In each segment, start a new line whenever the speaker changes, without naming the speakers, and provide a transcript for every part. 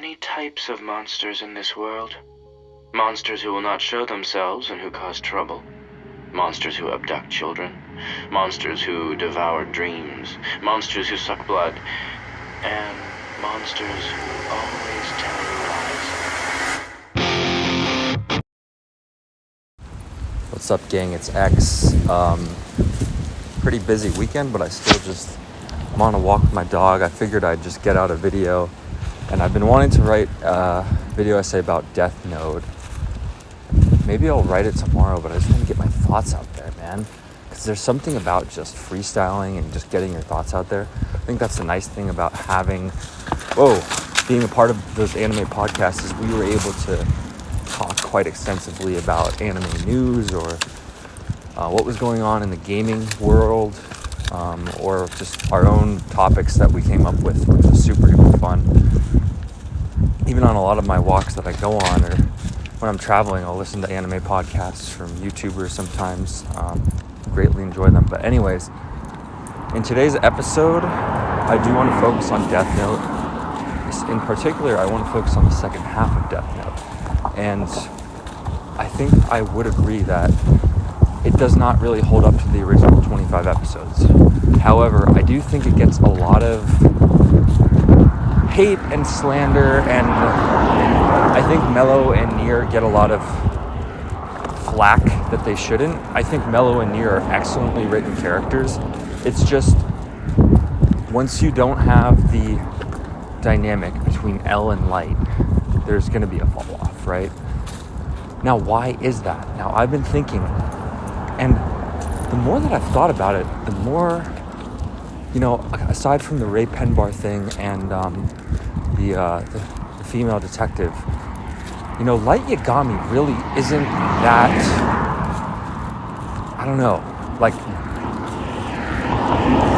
many types of monsters in this world. Monsters who will not show themselves and who cause trouble. Monsters who abduct children. Monsters who devour dreams. Monsters who suck blood. And monsters who always tell you lies.
What's up, gang? It's X. Pretty busy weekend, but I'm on a walk with my dog. I figured I'd just get out a video, and I've been wanting to write a video essay about Deathnotes. Maybe I'll write it tomorrow, but I just want to get my thoughts out there, man. Because there's something about just freestyling and just getting your thoughts out there. I think that's the nice thing about being a part of those anime podcasts is we were able to talk quite extensively about anime news or what was going on in the gaming world, or just our own topics that we came up with, which was super duper fun. Even on a lot of my walks that I go on, or when I'm traveling, I'll listen to anime podcasts from YouTubers sometimes. Greatly enjoy them. But anyways, in today's episode, I do want to focus on Deathnotes. In particular, I want to focus on the second half of Deathnotes. And I think I would agree that it does not really hold up to the original 25 episodes. However, I do think it gets a lot of hate and slander, and I think Mello and Nier get a lot of flack that they shouldn't. I think Mello and Nier are excellently written characters. It's just, once you don't have the dynamic between L and Light, there's going to be a fall off, right? Now, why is that? Now, I've been thinking, and the more that I've thought about it, the more, aside from the Ray Penbar thing and the female detective, Light Yagami really isn't that, I don't know, like,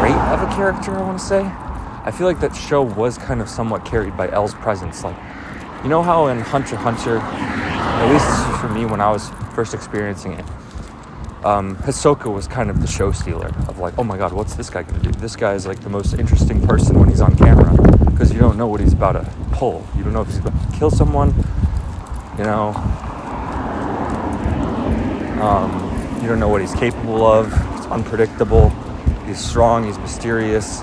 great of a character, I want to say. I feel like that show was kind of somewhat carried by L's presence. Like, you know how in Hunter x Hunter, at least for me when I was first experiencing it, Hisoka was kind of the show stealer of like, oh my god, what's this guy going to do? This guy is like the most interesting person when he's on camera, because you don't know what he's about to pull. You don't know if he's about to kill someone, you don't know what he's capable of. It's unpredictable. He's strong, he's mysterious.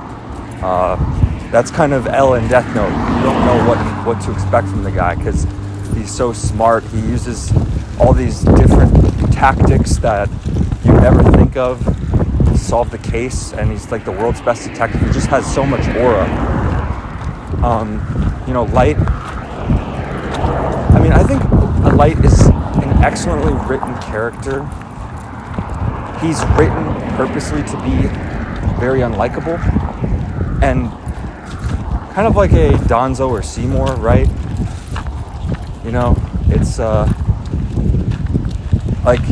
That's kind of L in Deathnote. You don't know what to expect from the guy, because he's so smart. He uses all these different tactics that you never think of to solve the case, and he's like the world's best detective. He just has so much aura. Light, I think Light is an excellently written character. He's written purposely to be very unlikable, and kind of like a Donzo or Seymour, right? It's like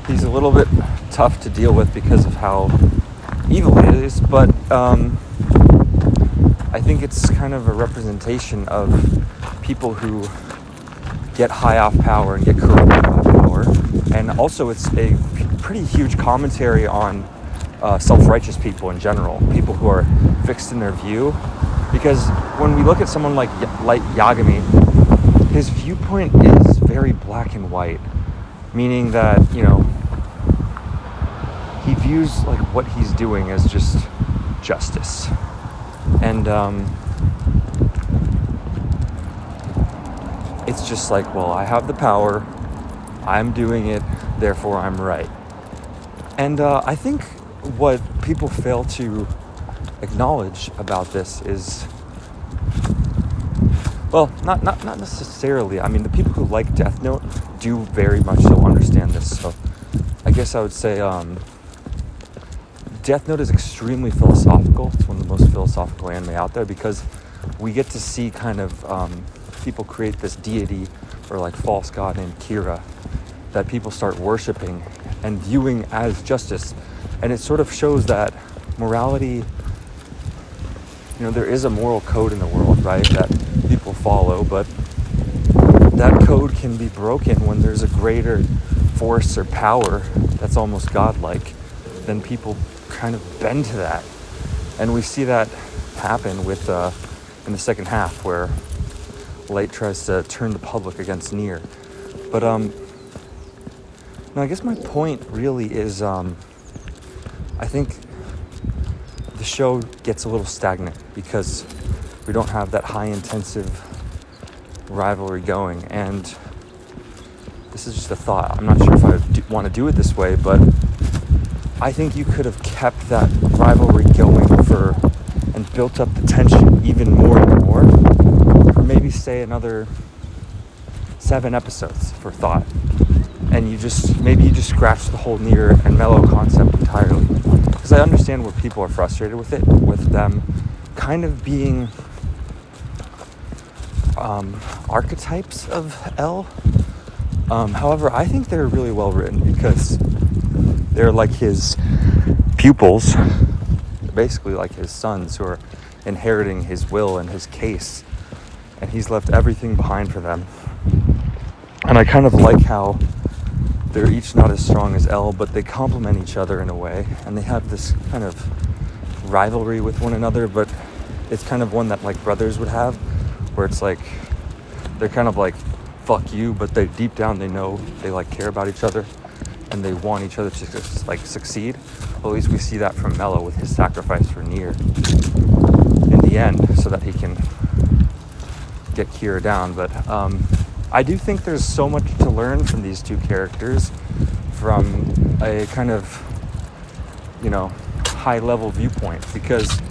he's a little bit tough to deal with because of how evil he is, but I think it's kind of a representation of people who get high off power and get corrupted by power. And also it's a pretty huge commentary on self-righteous people in general, people who are fixed in their view. Because when we look at someone like Light Yagami, his viewpoint is very black and white, meaning that, he views like what he's doing as just justice. And it's just like, well, I have the power, I'm doing it, therefore I'm right. And I think what people fail to acknowledge about this is, well, not necessarily. The people who like Deathnote do very much so understand this. So I guess I would say Deathnote is extremely philosophical. It's one of the most philosophical anime out there, because we get to see kind of people create this deity or like false god named Kira that people start worshiping and viewing as justice. And it sort of shows that morality, there is a moral code in the world, right, that people follow, but that code can be broken when there's a greater force or power that's almost godlike. Then people kind of bend to that. And we see that happen with in the second half, where Light tries to turn the public against Nier. But no, I guess my point really is, I think the show gets a little stagnant because we don't have that high intensive rivalry going. And this is just a thought. I'm not sure if I want to do it this way, but I think you could have kept that rivalry going and built up the tension even more and more for maybe say another 7 episodes for thought. And you just scratch the whole Nier and Mellow concept entirely. Because I understand where people are frustrated with it, with them kind of being archetypes of L. However, I think they're really well written because they're like his pupils, basically like his sons who are inheriting his will and his case, and he's left everything behind for them. And I kind of like how they're each not as strong as L, but they complement each other in a way, and they have this kind of rivalry with one another, but it's kind of one that like brothers would have, where it's like they're kind of like fuck you, but they deep down they know they like care about each other and they want each other to like succeed. Well, at least we see that from Mello with his sacrifice for Nier in the end, so that he can get Kira down. But I do think there's so much to learn from these two characters from a kind of, high level viewpoint, because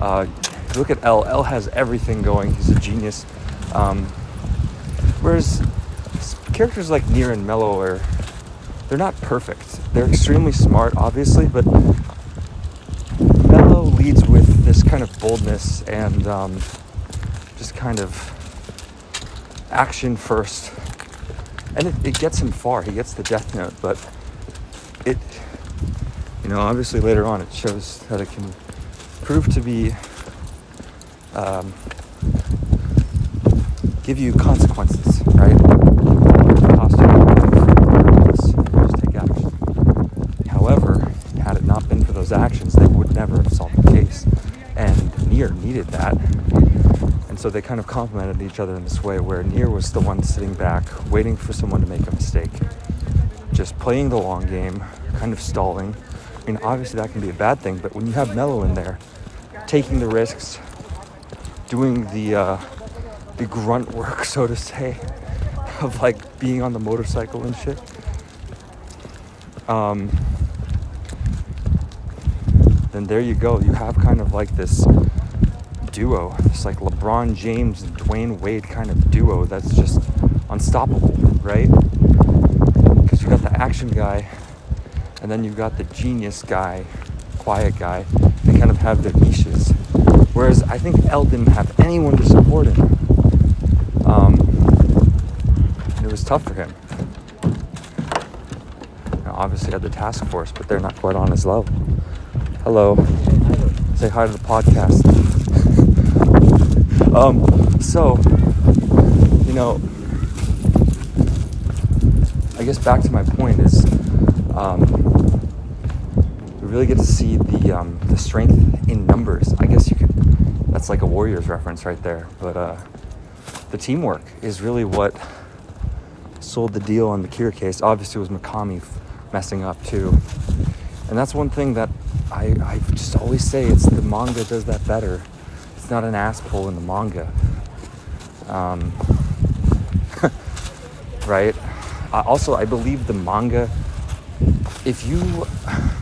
if you look at L has everything going. He's a genius. Whereas characters like Nier and Mello they're not perfect. They're extremely smart, obviously, but Mello leads with this kind of boldness and just kind of action first. And it gets him far. He gets the Deathnote, but it, obviously later on it shows that it can prove to be, give you consequences, right? Cost you just take action. However, had it not been for those actions, they would never have solved the case. And Nier needed that. And so they kind of complemented each other in this way, where Nier was the one sitting back, waiting for someone to make a mistake. Just playing the long game, kind of stalling. I mean, obviously that can be a bad thing, but when you have Mello in there, taking the risks, doing the grunt work, so to say, of like being on the motorcycle and shit. Then there you go. You have kind of like this duo, this like LeBron James and Dwayne Wade kind of duo that's just unstoppable, right? Because you got the action guy, and then you've got the genius guy, quiet guy. They kind of have their niches. Whereas I think El didn't have anyone to support him. It was tough for him. Obviously had the task force, but they're not quite on his level. Hello. Say hi to the podcast. I guess back to my point is, we really get to see the strength in numbers. I guess that's like a Warriors reference right there. But the teamwork is really what sold the deal on the Kira case. Obviously it was Mikami messing up too. And that's one thing that I just always say, it's the manga does that better. It's not an ass pull in the manga. Right? Also, I believe the manga,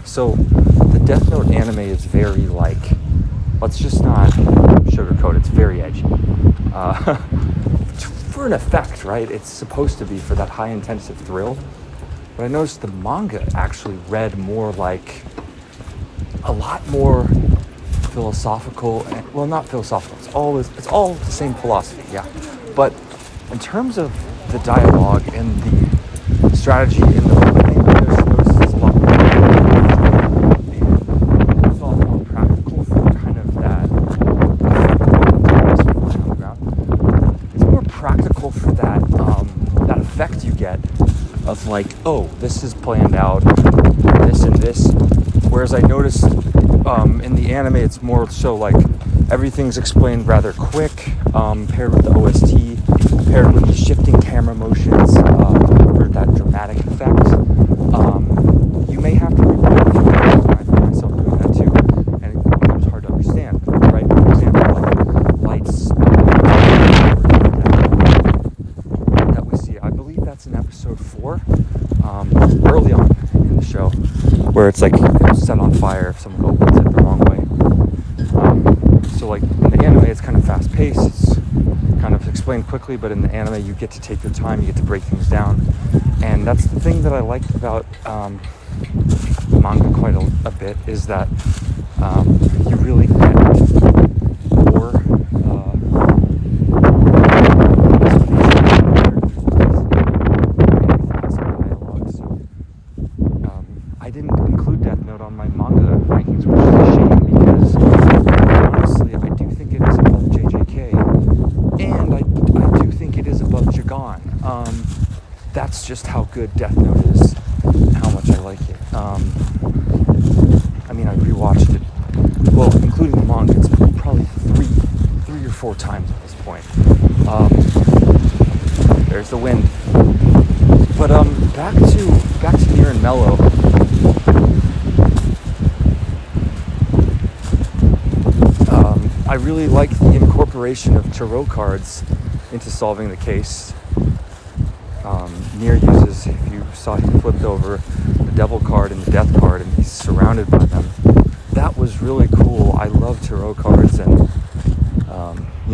so the Death Note anime is very like, let's just not sugarcoat, it's very edgy. For an effect, right? It's supposed to be for that high intensive thrill. But I noticed the manga actually read more like a lot more philosophical. Well, not philosophical. It's all the same philosophy, yeah. But in terms of the dialogue and the strategy in the opening, I just noticed it's a lot more. It's a lot more practical for kind of that. On the ground. It's more practical for that that effect you get of like, oh, this is planned out, this and this. Whereas I noticed in the anime, it's more so like Everything's explained rather quick, paired with the OST, paired with the shifting camera motions for that dramatic effect. You may have to replay it. I find myself doing that too, and it becomes hard to understand, right? For example, lights that we see. I believe that's in episode 4, early on in the show, where it's like set on fire if someone opens it the wrong way. So like in the anime, it's kind of fast paced, it's kind of explained quickly, but in the anime, you get to take your time, you get to break things down. And that's the thing that I liked about the manga quite a bit, is that you really get more dialogue. So I didn't include Death Note on my manga rankings, which is a shame, because honestly, I do think it is above JJK, and I do think it is above Jagan. That's just how good Death Note is, and how much I like it. I mean, I rewatched it, well, including the manga, it's probably three or four times at this point. There's the wind. But back to Nier and Mellow. I really like the incorporation of tarot cards into solving the case. Nier uses, if you saw, he flipped over the devil card and the death card, and he's surrounded by them. That was really cool. I love tarot cards, and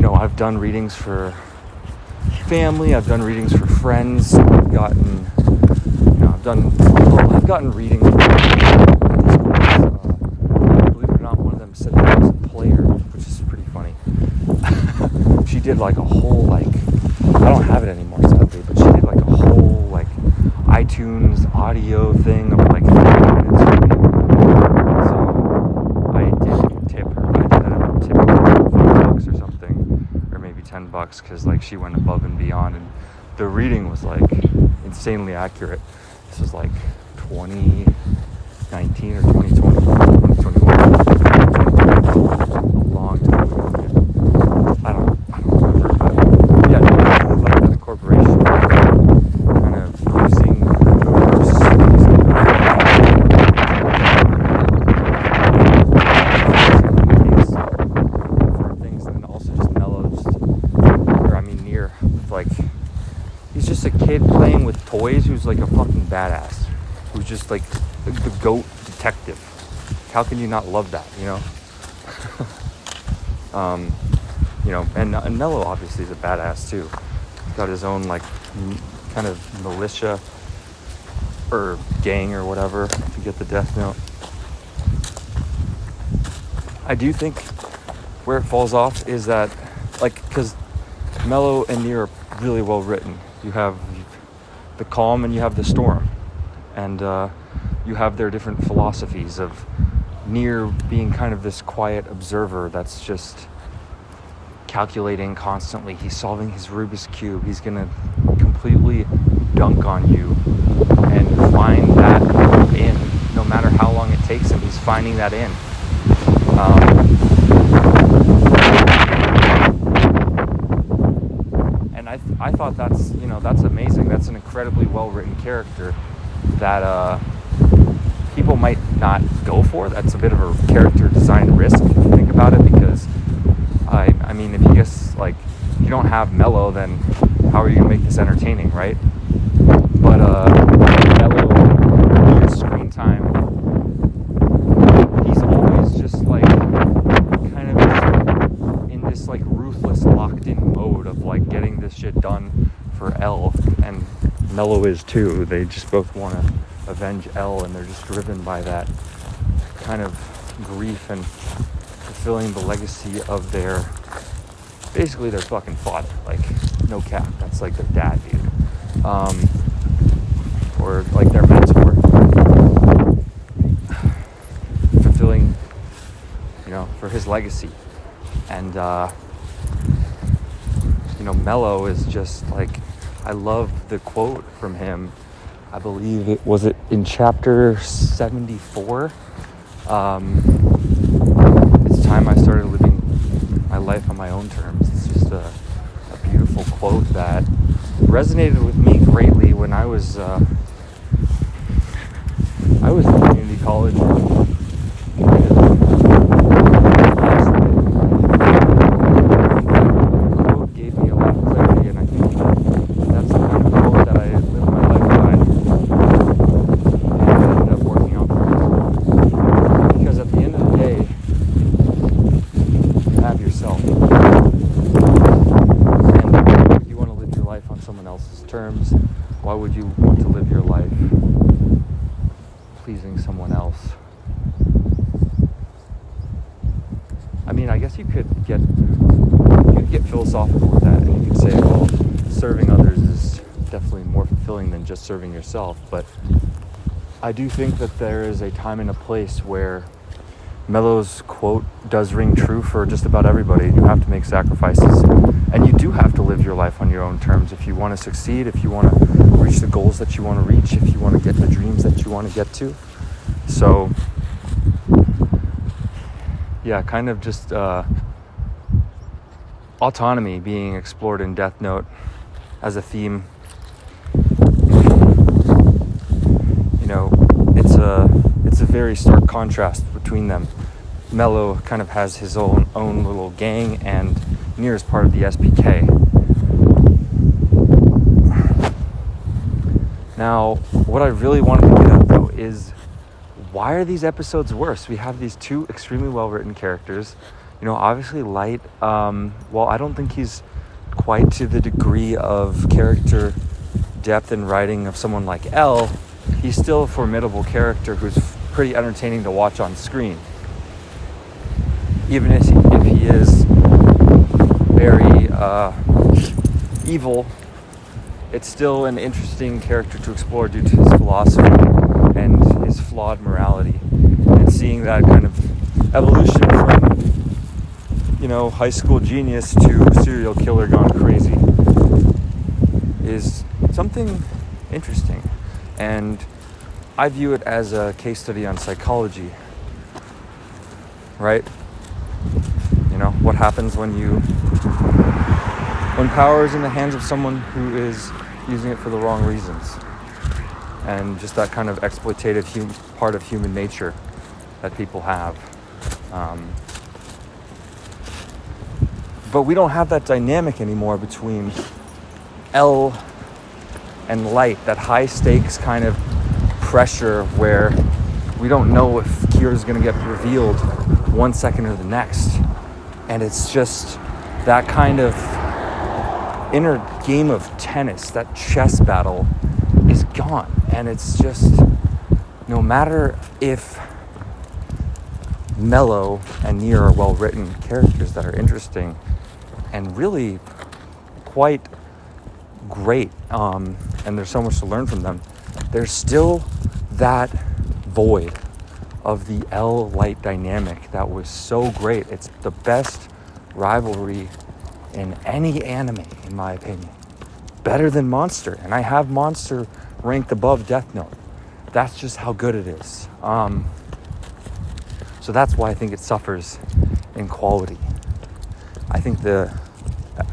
I've done readings for family, I've done readings for friends, I've gotten readings. Believe it or not, one of them said that I was a player, which is pretty funny. She did like a whole, I don't have it anymore sadly, but she did like a whole iTunes audio thing of 3 minutes for me. So I did tip her. I did a tip her $5 or something, or maybe $10, because she went above and beyond, and the reading was insanely accurate. This was 2019 or 2020, 2021. A long time ago. I don't remember, but yeah, I really like that incorporation. Kind of using the verse for things, and then also just Mellow, Nier, he's just a kid playing with toys who's a fucking badass, who's just the GOAT detective. How can you not love that, and Mello obviously is a badass too. He's got his own kind of militia or gang or whatever to get the Death Note. I do think where it falls off is that because Mello and Nier are really well written. You have the calm and you have the storm, and you have their different philosophies of Nier being kind of this quiet observer that's just calculating constantly. He's solving his Rubik's Cube. He's gonna completely dunk on you and find that in, no matter how long it takes him. He's finding that in. And I thought that's amazing. That's an incredibly well-written character that people might not go for. That's a bit of a character design risk if you think about it, because I mean, if you just you don't have Mello, then how are you gonna make this entertaining, right? But Mello, his screen time, he's always just kind of in this ruthless locked-in mode of getting this shit done for L, and Mello is too. They just both want to avenge L, and they're just driven by that kind of grief and fulfilling the legacy of their fucking father. No cap, that's their dad, dude. Or their mentor. Fulfilling, for his legacy. And Mello is just I love the quote from him. I believe it was in chapter 74. It's time I started living life on my own terms. It's just a beautiful quote that resonated with me greatly when I was in community college. Quote gave me a lot of clarity, and I think that's the kind of quote that I live my life by, and ended up working out for me. Because at the end of the day, you have yourself. And why would you want to live your life on someone else's terms? Why would you want to live your life pleasing someone else? I mean, I guess you could get philosophical with that, and you could say, well, serving others is definitely more fulfilling than just serving yourself. But I do think that there is a time and a place where Mello's quote does ring true for just about everybody. You have to make sacrifices, and you do have to live your life on your own terms if you want to succeed, if you want to reach the goals that you want to reach, if you want to get the dreams that you want to get to. So yeah, kind of just autonomy being explored in Death Note as a theme. You know, it's a very stark contrast between them. Mello kind of has his own little gang, and Nier is part of the SPK. Now, what I really wanted to get at, though, is why are these episodes worse? We have these two extremely well-written characters. You know, obviously Light, well, I don't think he's quite to the degree of character depth and writing of someone like L. He's still a formidable character who's pretty entertaining to watch on screen. Even if he is very evil, it's still an interesting character to explore due to his philosophy and his flawed morality. And seeing that kind of evolution from, you know, high school genius to serial killer gone crazy is something interesting. And I view it as a case study on psychology, right? You know, what happens when power is in the hands of someone who is using it for the wrong reasons, and just that kind of exploitative part of human nature that people have. But we don't have that dynamic anymore between L and Light, that high stakes kind of pressure where we don't know if Kira's going to get revealed 1 second or the next. And it's just that kind of inner game of tennis, that chess battle is gone. And it's just, no matter if Mello and Nier are well-written characters that are interesting and really quite great, and there's so much to learn from them, there's still that void of the L-Light dynamic that was so great. It's the best rivalry in any anime, in my opinion. Better than Monster, and I have Monster ranked above Death Note. That's just how good it is. So that's why I think it suffers in quality. I think the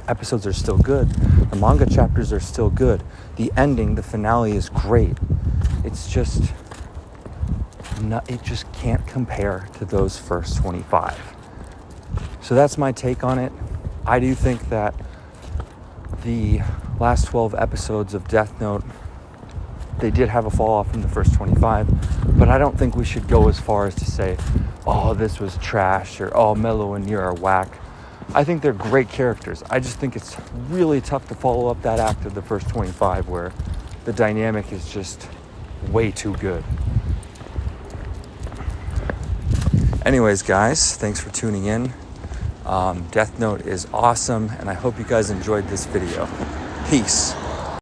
episodes are still good. The manga chapters are still good. The ending, the finale is great. It's just, it just can't compare to those first 25. So that's my take on it. I do think that the last 12 episodes of Death Note, they did have a fall off from the first 25, but I don't think we should go as far as to say, oh, this was trash, or oh, Mello and Nier are whack. I think they're great characters. I just think it's really tough to follow up that act of the first 25 where the dynamic is just way too good. Anyways, guys, thanks for tuning in. Death Note is awesome, and I hope you guys enjoyed this video. Peace.